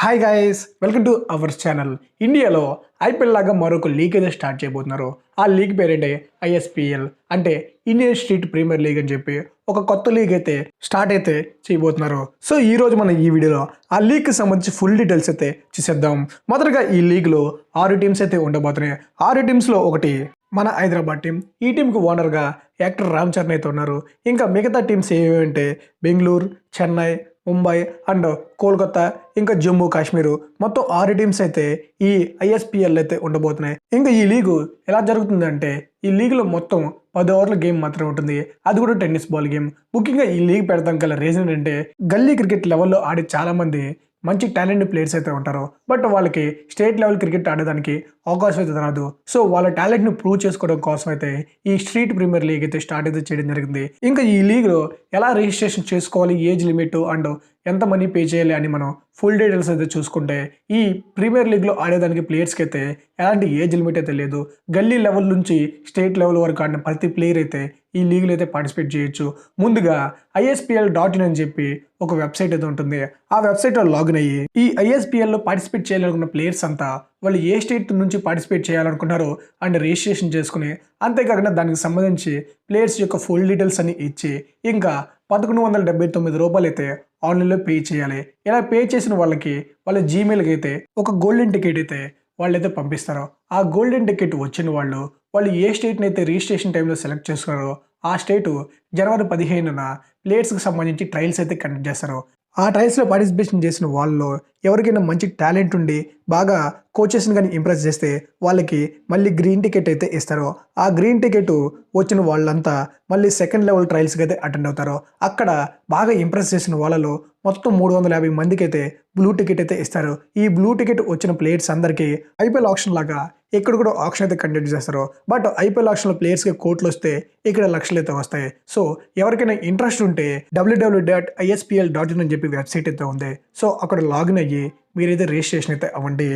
Hi guys, welcome to our channel. ఇండియాలో IPL లాగా మరొక లీగ్ అయితే స్టార్ట్ చేయబోతున్నారు. ఆ లీగ్ పేరేంటే ఐఎస్పిఎల్, అంటే ఇండియన్ స్ట్రీట్ ప్రీమియర్ లీగ్ అని చెప్పి ఒక కొత్త లీగ్ అయితే స్టార్ట్ అయితే చేయబోతున్నారు. సో ఈ రోజు మనం ఈ వీడియోలో ఆ లీగ్కి సంబంధించి ఫుల్ డీటెయిల్స్ అయితే చూసేద్దాం. మొదటగా ఈ లీగ్లో 6 టీమ్స్ అయితే ఉండబోతున్నాయి. 6 టీమ్స్లో ఒకటి మన హైదరాబాద్ టీం. ఈ టీంకి ఓనర్గా యాక్టర్ రామ్ చరణ్ అయితే ఉన్నారు. ఇంకా మిగతా టీమ్స్ ఏవేంటే బెంగళూరు, చెన్నై, ముంబై అండ్ కోల్కతా, ఇంకా జమ్మూ కాశ్మీర్, మొత్తం 6 టీమ్స్ అయితే ఈ ఐఎస్పిఎల్ అయితే ఉండబోతున్నాయి. ఇంకా ఈ లీగు ఎలా జరుగుతుందంటే ఈ లీగ్లో మొత్తం 10 ఓవర్ల గేమ్ మాత్రమే ఉంటుంది. అది కూడా టెన్నిస్ బాల్ గేమ్. ముఖ్యంగా ఈ లీగ్ పెడతాం గల రీజన్ ఏంటంటే గల్లీ క్రికెట్ లెవెల్లో ఆడే చాలామంది మంచి టాలెంట్ ప్లేయర్స్ అయితే ఉంటారు. బట్ వాళ్ళకి స్టేట్ లెవెల్ క్రికెట్ ఆడడానికి అవకాశం అయితే రాదు. సో వాళ్ళ టాలెంట్ని ప్రూవ్ చేసుకోవడం కోసం అయితే ఈ స్ట్రీట్ ప్రీమియర్ లీగ్ అయితే స్టార్ట్ అయితే చేయడం జరిగింది. ఇంకా ఈ లీగ్లో ఎలా రిజిస్ట్రేషన్ చేసుకోవాలి, ఏజ్ లిమిట్ అండ్ ఎంత మనీ పే చేయాలి అని మనం ఫుల్ డీటెయిల్స్ అయితే చూసుకుంటే ఈ ప్రీమియర్ లీగ్లో ఆడేదానికి ప్లేయర్స్కి అయితే ఎలాంటి ఏజ్ లిమిట్ అయితే లేదు. గల్లీ లెవెల్ నుంచి స్టేట్ లెవెల్ వరకు ఆడిన ప్రతి ప్లేయర్ అయితే ఈ లీగ్లో అయితే పార్టిసిపేట్ చేయొచ్చు. ముందుగా ISPL.in అని చెప్పి ఒక వెబ్సైట్ అయితే ఉంటుంది. ఆ వెబ్సైట్లో లాగిన్ అయ్యి ఈ ISPLలో పార్టిసిపేట్ చేయాలనుకున్న ప్లేయర్స్ అంతా వాళ్ళు ఏ స్టేట్ నుంచి పార్టిసిపేట్ చేయాలనుకుంటారో అండ్ రిజిస్ట్రేషన్ చేసుకుని, అంతేకాకుండా దానికి సంబంధించి ప్లేయర్స్ యొక్క ఫుల్ డీటెయిల్స్ అని ఇచ్చి ఇంకా 1179 రూపాయలు అయితే ఆన్లైన్లో పే చేయాలి. ఇలా పే చేసిన వాళ్ళకి వాళ్ళ జీమెయిల్కి అయితే ఒక గోల్డెన్ టికెట్ అయితే వాళ్ళైతే పంపిస్తారు. ఆ గోల్డెన్ టికెట్ వచ్చిన వాళ్ళు ఏ స్టేట్ని అయితే రిజిస్ట్రేషన్ టైంలో సెలెక్ట్ చేసుకున్నారో ఆ స్టేటు జనవరి 15న ప్లేయర్స్కి సంబంధించి ట్రయల్స్ అయితే కండక్ట్ చేస్తారు. ఆ ట్రయల్స్లో పార్టిసిపేషన్ చేసిన వాళ్ళలో ఎవరికైనా మంచి టాలెంట్ ఉండి బాగా కోచెస్ని కానీ ఇంప్రెస్ చేస్తే వాళ్ళకి మళ్ళీ గ్రీన్ టికెట్ అయితే ఇస్తారు. ఆ గ్రీన్ టికెట్ వచ్చిన వాళ్ళంతా మళ్ళీ సెకండ్ లెవెల్ ట్రయల్స్కి అయితే అటెండ్ అవుతారు. అక్కడ బాగా ఇంప్రెస్ చేసిన వాళ్ళలో మొత్తం 350 మందికి అయితే బ్లూ టికెట్ అయితే ఇస్తారు. ఈ బ్లూ టికెట్ వచ్చిన ప్లేయర్స్ అందరికీ ఐపీఎల్ ఆప్షన్ లాగా ఇక్కడ కూడా ఆప్షన్ అయితే కండక్ట్ చేస్తారు. బట్ ఐపీఎల్ ఆప్షన్లో ప్లేయర్స్కి కోట్లు వస్తే ఇక్కడ లక్షలు అయితే వస్తాయి. సో ఎవరికైనా ఇంట్రెస్ట్ ఉంటే www.ispl.in అని చెప్పి వెబ్సైట్ అయితే ఉంది. సో అక్కడ లాగిన్ అయ్యి మీరైతే రిజిస్ట్రేషన్ అయితే అవ్వండి.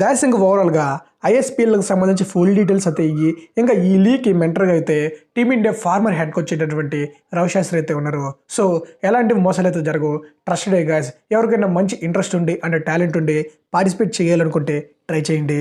గాయస్, ఇంకా ఓవరాల్గా ఐఎస్పిఎల్కి సంబంధించి ఫుల్ డీటెయిల్స్ అయితే ఇయ్యి. ఇంకా ఈ లీగ్కి మెంటర్గా అయితే టీమిండియా ఫార్మర్ హెడ్కి వచ్చేటటువంటి రవిశాస్త్రి అయితే ఉన్నారు. సో ఎలాంటి మోసాలు అయితే జరగవు. Trusted guys. ఎవరికైనా మంచి ఇంట్రెస్ట్ ఉండి అండ్ టాలెంట్ ఉండి పార్టిసిపేట్ చేయాలనుకుంటే ట్రై చేయండి.